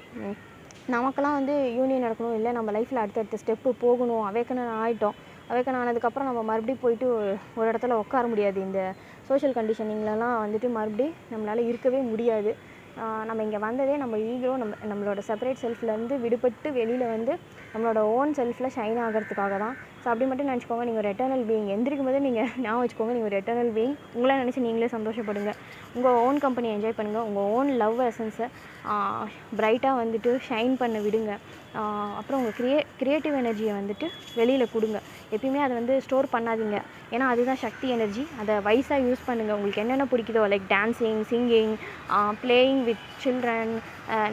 நமக்கெல்லாம் வந்து யூனியன் நடக்கணும், இல்லை நம்ம லைஃப்பில் அடுத்தடுத்த ஸ்டெப்பு போகணும், அவேக்கன் ஆகிட்டோம். அவேக்கன் ஆனதுக்கப்புறம் நம்ம மறுபடியும் போயிட்டு ஒரு இடத்துல உட்கார முடியாது. இந்த சோஷியல் கண்டிஷனிங்லலாம் வந்துட்டு மறுபடியும் நம்மளால் இருக்கவே முடியாது. நம்ம இங்கே வந்ததே நம்ம ஈகோ நம்மளோட செப்பரேட் செல்ஃப்லேருந்து விடுபட்டு வெளியில் வந்து நம்மளோட ஓன் செல்ஃபில் ஷைன் ஆகிறதுக்காக தான். ஸோ அப்படி மட்டும் நினச்சிக்கோங்க, நீங்கள் ஒரு எட்டர்னல் பீயிங். எந்திரிக்கும் போது நீங்கள் ஞாபகம் வச்சுக்கோங்க, நீங்கள் ஒரு எட்டர்னல் பீயிங். உங்களை நினச்சி நீங்களே சந்தோஷப்படுங்க, உங்கள் ஓன் கம்பெனி என்ஜாய் பண்ணுங்கள், உங்கள் ஓன் லவ் எசன்ஸை ப்ரைட்டாக வந்துட்டு ஷைன் பண்ண விடுங்க. அப்புறம் உங்கள் க்ரியேட்டிவ் எனர்ஜியை வந்துட்டு வெளியில் கொடுங்க. எப்பயுமே அதை வந்து ஸ்டோர் பண்ணாதீங்க, ஏன்னா அதுதான் சக்தி எனர்ஜி. அதை வைஸாக யூஸ் பண்ணுங்கள். உங்களுக்கு என்னென்ன பிடிக்குதோ, like dancing, singing, playing with children,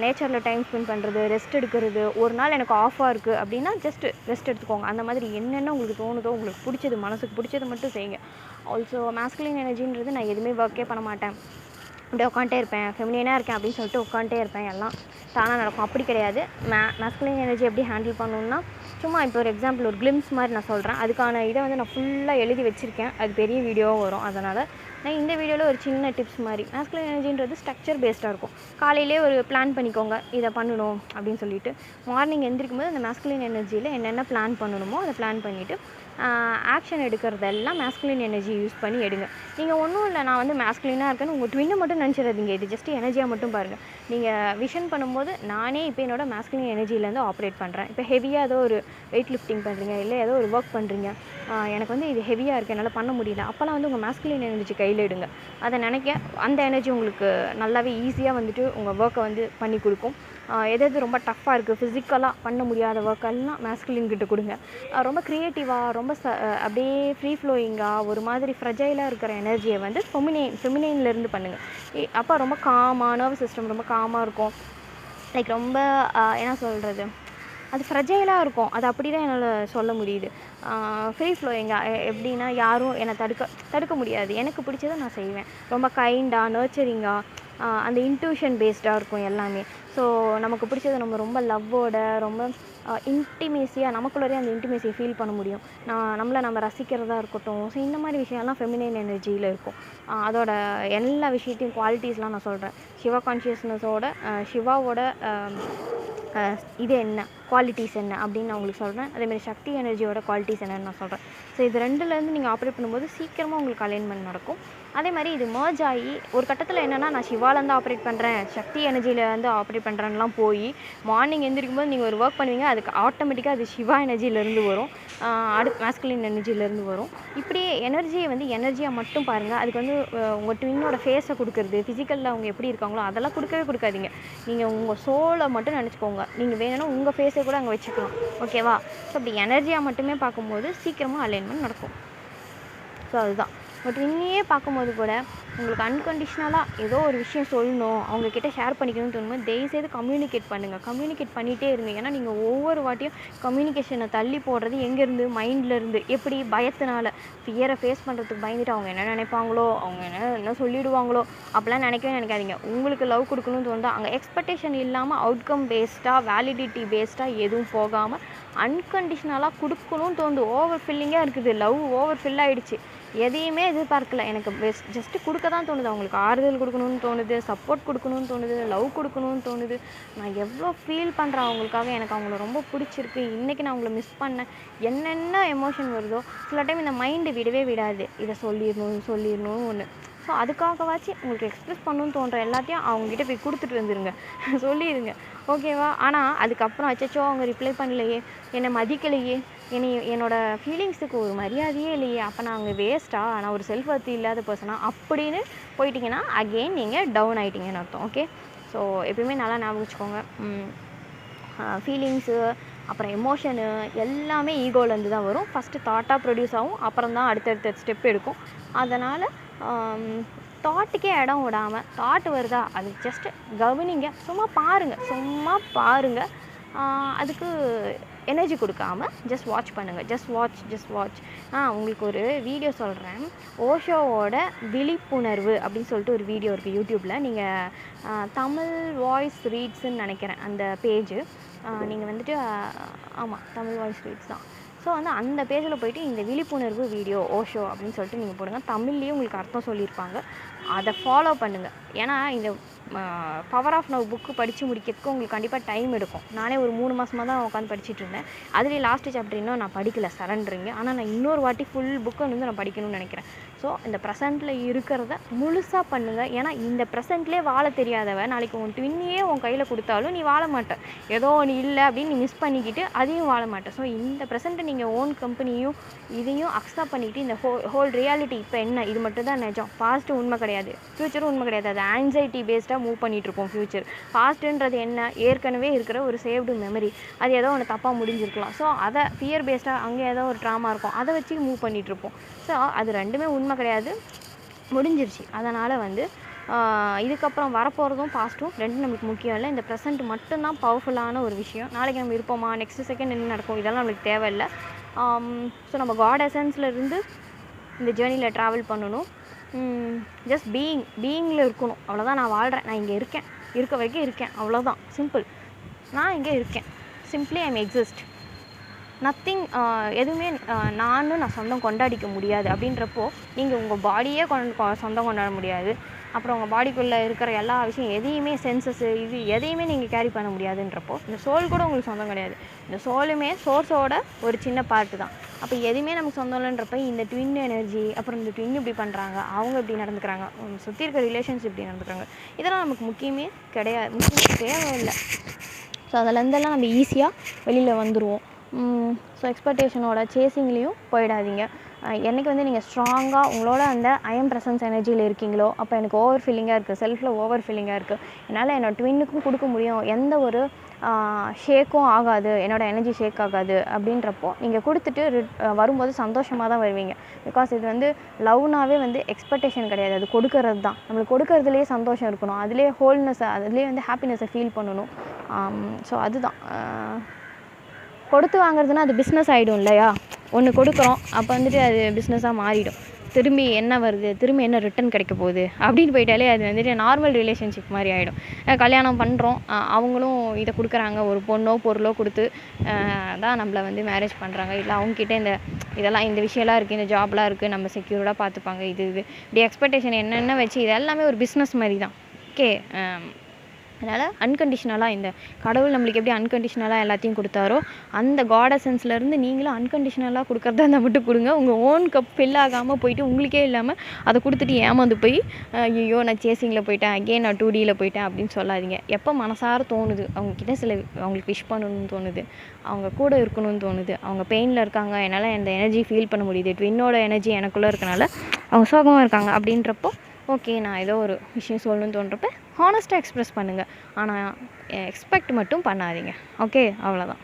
நேச்சரில் டைம் ஸ்பெண்ட் பண்ணுறது, ரெஸ்ட் எடுக்கிறது. ஒரு நாள் எனக்கு ஆஃபாக இருக்குது அப்படின்னா ஜஸ்ட் ரெஸ்ட் எடுத்துக்கோங்க. அந்த மாதிரி என்னென்ன உங்களுக்கு தோணுதோ, உங்களுக்கு பிடிச்சது, மனசுக்கு பிடிச்சது மட்டும் செய்யுங்க. ஆல்சோ மேஸ்குலின் எனர்ஜின்றது நான் எதுவுமே ஒர்க்கே பண்ண மாட்டேன், அப்படியே உட்காந்துட்டே இருப்பேன், ஃபெமினினாக இருக்கேன் அப்படின்னு சொல்லிட்டு உட்காந்துட்டே இருப்பேன், எல்லாம் தானாக நடக்கும். அப்படி கிடையாது. மேஸ்குலின் எனர்ஜி எப்படி ஹேண்டில் பண்ணணுன்னா, சும்மா இப்போ ஒரு எக்ஸாம்பிள், ஒரு கிளிம்ஸ் மாதிரி நான் சொல்கிறேன். அதுக்கான இதை வந்து நான் ஃபுல்லாக எழுதி வச்சுருக்கேன், அது பெரிய வீடியோவும் வரும். அதனால் நான் இந்த வீடியோவில் ஒரு சின்ன டிப்ஸ் மாதிரி. மேஸ்குலின் எனர்ஜின்றது ஸ்ட்ரக்சர் பேஸ்டாக இருக்கும். காலையிலே ஒரு பிளான் பண்ணிக்கோங்க, இதை பண்ணணும் அப்படின்னு சொல்லிட்டு. மார்னிங் எந்திரிக்கும் போது அந்த மேஸ்குலின் எனர்ஜியில் என்னென்ன பிளான் பண்ணணுமோ அதை பிளான் பண்ணிவிட்டு ஆக்ஷன் எடுக்கிறதெல்லாம் மேஸ்குலின் எனர்ஜி யூஸ் பண்ணி எடுங்க. நீங்கள் ஒன்றும் இல்லை, நான் வந்து மேஸ்குலினாக இருக்கேன்னு உங்கள் ட்வின்னை மட்டும் நினச்சிடாதீங்க. இது ஜஸ்ட் எனர்ஜியாக மட்டும் பாருங்கள். நீங்கள் விஷன் பண்ணும்போது நானே இப்போ என்னோட மேஸ்குலின் எனர்ஜியிலேருந்து ஆப்ரேட் பண்ணுறேன். இப்போ ஹெவியாக ஏதோ ஒரு வெயிட் லிஃப்டிங் பண்ணுறீங்க, இல்லை ஏதோ ஒரு ஒர்க் பண்ணுறீங்க, எனக்கு வந்து இது ஹெவியாக இருக்குது, என்னால் பண்ண முடியல. அப்போல்லாம் வந்து உங்கள் மேஸ்குலின் எனர்ஜி கையில் எடுங்க. அதை நினைக்க அந்த எனர்ஜி உங்களுக்கு நல்லாவே ஈஸியாக வந்துட்டு உங்கள் ஒர்க்கை வந்து பண்ணி கொடுக்கும். எது ரொம்ப டஃப்பாக இருக்குது, ஃபிசிக்கலாக பண்ண முடியாத ஒர்க்கெல்லாம் மேஸ்குலின் கிட்ட கொடுங்க. ரொம்ப க்ரியேட்டிவாக, ரொம்ப அப்படியே ஃப்ரீ ஃப்ளோயிங்காக, ஒரு மாதிரி ஃப்ரெஜைலாக இருக்கிற எனர்ஜியை வந்து ஃபெமினைன்லேருந்து பண்ணுங்கள். அப்போ ரொம்ப காமாக, நர்வஸ் சிஸ்டம் ரொம்ப காமாக இருக்கும். லைக் ரொம்ப என்ன சொல்கிறது, அது ஃப்ரெஜைலாக இருக்கும். அது அப்படி தான் என்னால் சொல்ல முடியுது. ஃப்ரீ ஃப்ளோயிங்காக எப்படின்னா, யாரும் என்னை தடுக்க முடியாது. எனக்கு பிடிச்சதை நான் செய்வேன். ரொம்ப கைண்டாக, நர்ச்சரிங்காக, அந்த இன்ட்யூஷன் பேஸ்டாக இருக்கும் எல்லாமே. ஸோ நமக்கு பிடிச்சது நம்ம ரொம்ப லவ்வோட, ரொம்ப இன்டிமேசியாக, நமக்குள்ளே அந்த இன்டிமேசியை ஃபீல் பண்ண முடியும். நம்மளை நம்ம ரசிக்கிறதா இருக்கட்டும். ஸோ இந்த மாதிரி விஷயம்லாம் ஃபெமினைன் எனர்ஜியில் இருக்கும். அதோட எல்லா விஷயத்தையும் குவாலிட்டிஸ்லாம் நான் சொல்கிறேன். சிவா கான்ஷியஸ்னஸோட, சிவாவோட இது என்ன, குவாலிட்டிஸ் என்ன அப்படின்னு நான் உங்களுக்கு சொல்கிறேன். அதேமாதிரி சக்தி எனர்ஜியோட குவாலிட்டிஸ் என்னன்னு நான் சொல்கிறேன். ஸோ இது ரெண்டுலேருந்து நீங்கள் ஆப்ரேட் பண்ணும்போது சீக்கிரமாக உங்களுக்கு அலைன்மெண்ட் நடக்கும். அதே மாதிரி இது மர்ஜ் ஆகி ஒரு கட்டத்தில் என்னென்னா, நான் சிவாலேருந்து ஆப்ரேட் பண்ணுறேன், சக்தி எனர்ஜியிலேருந்து ஆப்ரேட் பண்ணுறேன்லாம் போய் மார்னிங் எந்திரிக்கும் போது நீங்கள் ஒரு ஒர்க் பண்ணுவீங்க, அதுக்கு ஆட்டோமேட்டிக்காக அது சிவா எனர்ஜியிலேருந்து வரும், அடுத்து மேஸ்குலின் எனர்ஜியிலேருந்து வரும். இப்படியே எனர்ஜியை வந்து எனர்ஜியாக மட்டும் பாருங்கள். அதுக்கு வந்து உங்கள் ட்வின்னோட ஃபேஸை கொடுக்குறது, ஃபிசிக்கலில் அவங்க எப்படி இருக்காங்களோ அதெல்லாம் கொடுக்காதீங்க. நீங்கள் உங்கள் சோலை மட்டும் நினச்சிக்கோங்க. நீங்கள் வேணும்னா உங்கள் ஃபேஸை கூட அங்கே வச்சுக்கலாம், ஓகேவா? ஸோ அப்படி எனர்ஜியாக மட்டுமே பார்க்கும்போது சீக்கிரமாக அலைன்மெண்ட் நடக்கும். ஸோ அதுதான். பட் இன்னையே பார்க்கும்போது கூட உங்களுக்கு அன்கண்டிஷ்னலாக ஏதோ ஒரு விஷயம் சொல்லணும், அவங்கக்கிட்ட ஷேர் பண்ணிக்கணும்னு தோணும்போது தயவுசெய்து கம்யூனிகேட் பண்ணுங்கள். கம்யூனிகேட் பண்ணிகிட்டே இருங்க. ஏன்னா நீங்கள் ஒவ்வொரு வாட்டியும் கம்யூனிகேஷனை தள்ளி போடுறது எங்கேருந்து, மைண்ட்லேருந்து. எப்படி, பயத்தினால. ஃபியரை ஃபேஸ் பண்ணுறதுக்கு பயந்துட்டு அவங்க என்ன நினைப்பாங்களோ, அவங்க என்ன சொல்லிவிடுவாங்களோ அப்படிலாம் நினைக்காதீங்க. உங்களுக்கு லவ் கொடுக்கணும்னு தோணுதா, அங்கே எக்ஸ்பெக்டேஷன் இல்லாமல் அவுட்கம் பேஸ்டாக, வேலிடிட்டி பேஸ்டாக எதுவும் போகாமல் அன்கண்டிஷ்னலாக கொடுக்கணும்னு தோணுது. ஓவர் ஃபில்லிங்காக இருக்குது, லவ் ஓவர் ஃபில் ஆகிடுச்சு, எதையுமே எதிர்பார்க்கல, எனக்கு ஜஸ்ட்டு கொடுக்க தான் தோணுது. அவங்களுக்கு ஆறுதல் கொடுக்கணும்னு தோணுது, சப்போர்ட் கொடுக்கணும்னு தோணுது, லவ் கொடுக்கணும்னு தோணுது. நான் எவ்வளோ ஃபீல் பண்ணுறேன் அவங்களுக்காக, எனக்கு அவங்கள ரொம்ப பிடிச்சிருக்கு, இன்றைக்கி நான் அவங்கள மிஸ் பண்ணேன், என்னென்ன எமோஷன் வருதோ. சில டைம் இந்த மைண்டு விடவே விடாது, இதை சொல்லிடணும்னு ஒன்று. ஸோ அதுக்காகவாச்சு உங்களுக்கு எக்ஸ்ப்ரெஸ் பண்ணணும்னு தோன்ற எல்லாத்தையும் அவங்ககிட்ட போய் கொடுத்துட்டு வந்துடுங்க, சொல்லிடுங்க, ஓகேவா? ஆனால் அதுக்கப்புறம் அச்சச்சோ அவங்க ரிப்ளை பண்ணலையே, என்னை மதிக்கலையே, என்னோடய ஃபீலிங்ஸுக்கு ஒரு மரியாதையே இல்லையே, அப்போ நான் அங்கே வேஸ்ட்டா, நான் ஒரு செல்ஃப் ஒர்த் இல்லாத பர்சனா அப்படின்னு போயிட்டீங்கன்னா அகெயின் நீங்கள் டவுன் ஆகிட்டீங்கன்னு அர்த்தம். ஓகே, ஸோ எப்பயுமே நல்லா ஞாபகம் வச்சுக்கோங்க. ஃபீலிங்ஸு, அப்புறம் எமோஷனு எல்லாமே ஈகோலேருந்து தான் வரும். ஃபஸ்ட்டு தாட்டாக ப்ரொடியூஸ் ஆகும், அப்புறம் தான் அடுத்தடுத்த ஸ்டெப் எடுக்கும். அதனால் தாட்டுக்கே இடம் விடாமல், தாட் வருதா அது ஜஸ்ட்டு கவனிங்க, சும்மா பாருங்கள். அதுக்கு எனர்ஜி கொடுக்காம ஜஸ்ட் வாட்ச் பண்ணுங்கள். Just watch. உங்களுக்கு ஒரு வீடியோ சொல்கிறேன். ஓஷோவோட விழிப்புணர்வு அப்படின்னு சொல்லிட்டு ஒரு வீடியோ இருக்குது யூடியூப்பில். நீங்கள் தமிழ் வாய்ஸ் ரீட்ஸுன்னு நினைக்கிறேன் அந்த பேஜு. நீங்கள் வந்துட்டு ஆமாம், தமிழ் வாய்ஸ் ரீட்ஸ் தான். ஸோ வந்து அந்த பேஜில் போய்ட்டு இந்த விழிப்புணர்வு வீடியோ ஓஷோ அப்படின்னு சொல்லிட்டு நீங்கள் போடுங்க. தமிழ்லேயும் உங்களுக்கு அர்த்தம் சொல்லியிருப்பாங்க. அதை ஃபாலோ பண்ணுங்கள். ஏன்னா இந்த பவர் ஆஃப் நவ் புக்கு படித்து முடிக்கிறதுக்கு உங்களுக்கு கண்டிப்பாக டைம் எடுக்கும். நானே ஒரு 3 மாதமாக தான் உட்காந்து படிச்சுட்டு இருந்தேன். அதுலேயே லாஸ்ட்டு சாப்டர் இன்னும் நான் படிக்கலை, சரண்டரிங்க. ஆனால் நான் இன்னொரு வாட்டி ஃபுல் புக்கை வந்து நான் படிக்கணும்னு நினைக்கிறேன். ஸோ இந்த ப்ரெசென்ட்டில் இருக்கிறத முழுசாக பண்ணுங்கள். ஏன்னா இந்த ப்ரெசென்ட்லேயே வாழ தெரியாதவ நாளைக்கு உன் ட்வின்னையே உன் கையில் கொடுத்தாலும் நீ வாழ மாட்ட. ஏதோ ஒன்று இல்லை அப்படின்னு நீ மிஸ் பண்ணிக்கிட்டு அதையும் வாழ மாட்டேன். ஸோ இந்த ப்ரெசென்ட்டை நீங்கள் ஓன் கம்பெனியும் இதையும் அக்செப்ட் பண்ணிக்கிட்டு இந்த ஹோல் ரியாலிட்டி இப்போ என்ன, இது மட்டும் தான் நிஜம். பாஸ்ட்டு உண்மை கிடையாது, ஃப்யூச்சரும் உண்மை கிடையாது. அது ஆன்சைட்டி பேஸ்டாக மூவ் பண்ணிகிட்ருப்போம் ஃப்யூச்சர். பாஸ்ட்டுன்றது என்ன, ஏற்கனவே இருக்கிற ஒரு சேவ்டு மெமரி. அது ஏதோ ஒன்று தப்பாக முடிஞ்சிருக்கலாம். ஸோ அதை ஃபியர் பேஸ்டாக அங்கே ஏதோ ஒரு ட்ராமா இருக்கும், அதை வச்சு மூவ் பண்ணிகிட்ருப்போம். ஸோ அது ரெண்டுமே உண்மை கிடையாது, முடிஞ்சிருச்சு. அதனால் வந்து இதுக்கப்புறம் வரப்போகிறதும் பாஸ்ட்டும் ரெண்டும் நம்மளுக்கு முக்கியம் இல்லை. இந்த ப்ரெசென்ட் மட்டும்தான் பவர்ஃபுல்லான ஒரு விஷயம். நாளைக்கு நம்ம இருப்போமா, நெக்ஸ்ட் செகண்ட் என்ன நடக்கும், இதெல்லாம் நம்மளுக்கு தேவையில்லை. ஸோ நம்ம காட் எசன்ஸில் இருந்து இந்த ஜேர்னியில் ட்ராவல் பண்ணணும். ஜஸ்ட் பீயிங்கில் இருக்கணும், அவ்வளோதான். நான் வாழ்கிறேன், நான் இங்கே இருக்கேன், இருக்க வரைக்கும் இருக்கேன், அவ்வளோதான். சிம்பிள். நான் இங்கே இருக்கேன், சிம்பிளி ஐம் எக்ஸிஸ்ட். நத்திங். எதுவுமே நான் சொந்தம் கொண்டாடிக்க முடியாது. அப்படின்றப்போ நீங்கள் உங்கள் பாடியே சொந்தம் கொண்டாட முடியாது. அப்புறம் உங்கள் பாடிக்குள்ளே இருக்கிற எல்லா விஷயம் எதையுமே, சென்சஸ் இது எதையுமே நீங்கள் கேரி பண்ண முடியாதுன்றப்போ இந்த சோல் கூட உங்களுக்கு சொந்தம் கிடையாது. இந்த சோலுமே சோர்ஸோட ஒரு சின்ன பார்ட்டு தான். அப்போ எதுவுமே நமக்கு சொந்தம் இல்லைன்றப்ப இந்த ட்வின் எனர்ஜி, அப்புறம் இந்த ட்வின் இப்படி பண்ணுறாங்க, அவங்க இப்படி நடந்துக்கிறாங்க, சுற்றி இருக்கிற ரிலேஷன்ஷிப் இப்படி நடந்துக்கிறாங்க, இதெல்லாம் நமக்கு முக்கியமே கிடையாது, முக்கியமே தேவையில்லை. ஸோ அதிலேருந்தெல்லாம் நம்ம ஈஸியாக வெளியில் வந்துடுவோம். ஸோ எக்ஸ்பெக்டேஷனோட சேசிங்லேயும் போயிடாதீங்க. என்றைக்கு வந்து நீங்கள் ஸ்ட்ராங்காக உங்களோட அந்த ஐஎம் ப்ரெசன்ஸ் எனர்ஜியில் இருக்கீங்களோ அப்போ எனக்கு ஓவர் ஃபீலிங்காக இருக்குது, செல்ஃபில் ஓவர் ஃபீலிங்காக இருக்குது, என்னால் என்னோடய ட்வின்னுக்கும் கொடுக்க முடியும், எந்த ஒரு ஷேக்கும் ஆகாது, என்னோடய எனர்ஜி ஷேக் ஆகாது அப்படின்றப்போ நீங்கள் கொடுத்துட்டு வரும்போது சந்தோஷமாக தான் வருவீங்க. பிகாஸ் இது வந்து லவ்னாவே வந்து எக்ஸ்பெக்டேஷன் கிடையாது, அது கொடுக்கறது தான். நம்மளுக்கு கொடுக்கறதுலேயே சந்தோஷம் இருக்கணும், அதிலே ஹோல்னஸை, அதுலேயே வந்து ஹாப்பினஸை ஃபீல் பண்ணணும். ஸோ அதுதான். கொடுத்து வாங்குறதுனா அது பிஸ்னஸ் ஆகிடும் இல்லையா. ஒன்று கொடுக்குறோம், அப்போ வந்துட்டு அது பிஸ்னஸாக மாறிடும். திரும்பி என்ன வருது, திரும்பி என்ன ரிட்டன் கிடைக்க போகுது அப்படின்னு போயிட்டாலே அது வந்துட்டு நார்மல் ரிலேஷன்ஷிப் மாதிரி ஆகிடும். கல்யாணம் பண்ணுறோம், அவங்களும் இதை கொடுக்குறாங்க, ஒரு பொண்ணோ பொருளோ கொடுத்து தான் நம்மளை வந்து மேரேஜ் பண்ணுறாங்க. இல்லை அவங்கக்கிட்ட இதெல்லாம் இந்த விஷயம்லாம் இருக்குது, இந்த ஜாப்லாம் இருக்குது, நம்ம செக்யூர்டாக பார்த்துப்பாங்க, இது இப்படி எக்ஸ்பெக்டேஷன் என்னென்ன வச்சு இது எல்லாமே ஒரு பிஸ்னஸ் மாதிரி தான். ஓகே. அதனால் அன்கண்டிஷ்னலாக இந்த கடவுள் நம்மளுக்கு எப்படி அன்கண்டிஷ்னலாக எல்லாத்தையும் கொடுத்தாரோ அந்த காட் எசன்ஸ்லேருந்து நீங்களும் அன்கண்டிஷ்னலாக கொடுக்குறதா இருந்தால் மட்டும் கொடுங்க. உங்கள் ஓன் கப் ஃபில் ஆகாமல் போயிட்டு உங்களுக்கே இல்லாமல் அதை கொடுத்துட்டு ஏமாந்து போய் ஐயோ நான் சேசிங்கில் போயிட்டேன், அகெயின் நான் 2Dயில் போயிட்டேன் அப்படின்னு சொல்லாதீங்க. எப்போ மனசார தோணுது, அவங்கக்கிட்ட அவங்களுக்கு விஷ் பண்ணணும்னு தோணுது, அவங்க கூட இருக்கணும்னு தோணுது, அவங்க பெயினில் இருக்காங்க, என்னால் அந்த எனர்ஜி ஃபீல் பண்ண முடியுது, ட்வின்னோட எனர்ஜி எனக்குள்ளே இருக்கனால அவங்க சோகமாக இருக்காங்க அப்படின்றப்போ ஓகே நான் ஏதோ ஒரு விஷயம் சொல்லணும்னு தோன்றப்ப ஹானஸ்ட்டாக எக்ஸ்ப்ரெஸ் பண்ணுங்கள். ஆனால் எக்ஸ்பெக்ட் மட்டும் பண்ணாதீங்க. ஓகே, அவ்வளோதான்.